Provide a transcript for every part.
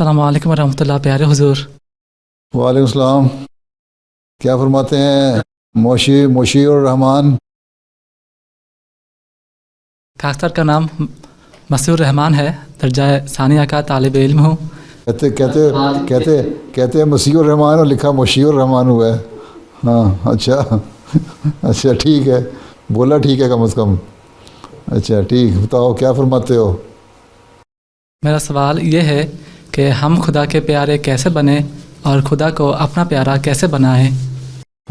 السلام علیکم ورحمۃ اللہ. پیارے حضور. وعلیکم السلام. کیا فرماتے ہیں موشی الرحمان؟ خاکسار کا نام مسیح الرحمان ہے. درجہ ثانیہ کا طالب علم ہوں. کہتے ہیں مسیح الرحمان اور لکھا موشی الرحمان ہوا ہے. ہاں اچھا ٹھیک ہے، بولا ٹھیک ہے کم از کم. اچھا ٹھیک، بتاؤ کیا فرماتے ہو؟ میرا سوال یہ ہے کہ ہم خدا کے پیارے کیسے بنیں اور خدا کو اپنا پیارا کیسے بنائیں؟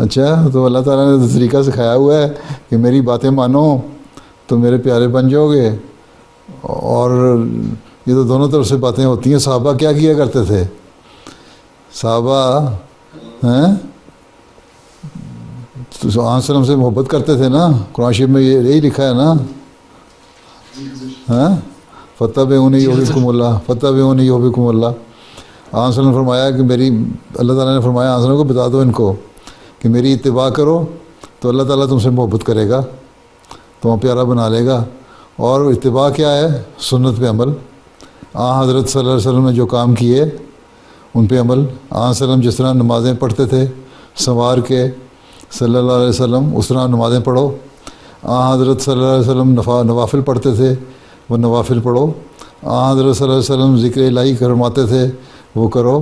اچھا، تو اللہ تعالیٰ نے طریقہ سکھایا ہوا ہے کہ میری باتیں مانو تو میرے پیارے بن جاؤ گے. اور یہ تو دونوں طرف سے باتیں ہوتی ہیں. صحابہ کیا کیا کرتے تھے؟ صحابہ وسلم سے محبت کرتے تھے نا. قرآن شریف میں یہی لکھا ہے نا، فتبعونی یحببکم اللہ، فتبعونی یحببکم اللہ. وسلم نے فرمایا کہ اللہ تعالیٰ نے فرمایا وسلم کو بتا دو ان کو کہ میری اتباع کرو تو اللہ تعالیٰ تم سے محبت کرے گا، تمہیں پیارا بنا لے گا. اور اتباع کیا ہے؟ سنت پہ عمل. حضرت صلی اللہ علیہ وسلم نے جو کام کیے ان پہ عمل. وسلم جس طرح نمازیں پڑھتے تھے سنوار کے صلی اللہ علیہ وسلم، اس طرح نمازیں پڑھو. حضرت صلی اللہ علیہ وسلم نوافل پڑھتے تھے، وہ نوافل پڑھو. حضرت صلی اللہ علیہ وسلم ذکر الہی فرماتے تھے، وہ کرو.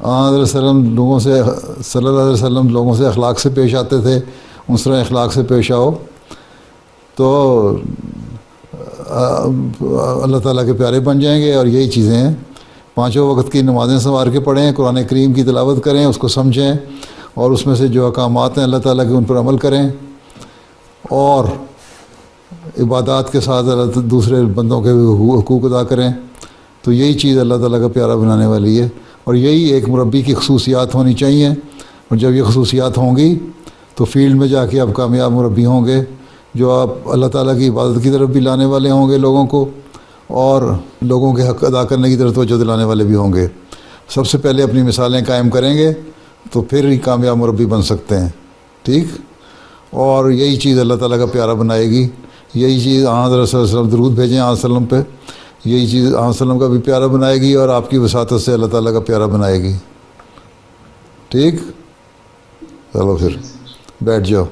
حضرت صلی اللہ علیہ وسلم لوگوں سے اخلاق سے پیش آتے تھے، اس طرح اخلاق سے پیش آؤ تو اللہ تعالیٰ کے پیارے بن جائیں گے. اور یہی چیزیں ہیں. 5 وقت کی نمازیں سنوار کے پڑھیں، قرآن کریم کی تلاوت کریں، اس کو سمجھیں، اور اس میں سے جو احکامات ہیں اللہ تعالیٰ کے ان پر عمل کریں، اور عبادات کے ساتھ دوسرے بندوں کے حقوق ادا کریں. تو یہی چیز اللہ تعالیٰ کا پیارا بنانے والی ہے. اور یہی ایک مربی کی خصوصیات ہونی چاہیے. اور جب یہ خصوصیات ہوں گی تو فیلڈ میں جا کے آپ کامیاب مربی ہوں گے، جو آپ اللہ تعالیٰ کی عبادت کی طرف بھی لانے والے ہوں گے لوگوں کو، اور لوگوں کے حق ادا کرنے کی طرف توجہ دلانے والے بھی ہوں گے. سب سے پہلے اپنی مثالیں قائم کریں گے تو پھر ہی کامیاب مربی بن سکتے ہیں. ٹھیک. اور یہی چیز اللہ تعالیٰ کا پیارا بنائے گی. یہی چیز حضرت صلی اللہ علیہ وسلم درود بھیجیں وسلم پہ، یہی چیز وسلم کا بھی پیارا بنائے گی، اور آپ کی وساطت سے اللہ تعالیٰ کا پیارا بنائے گی. ٹھیک. چلو پھر بیٹھ جاؤ.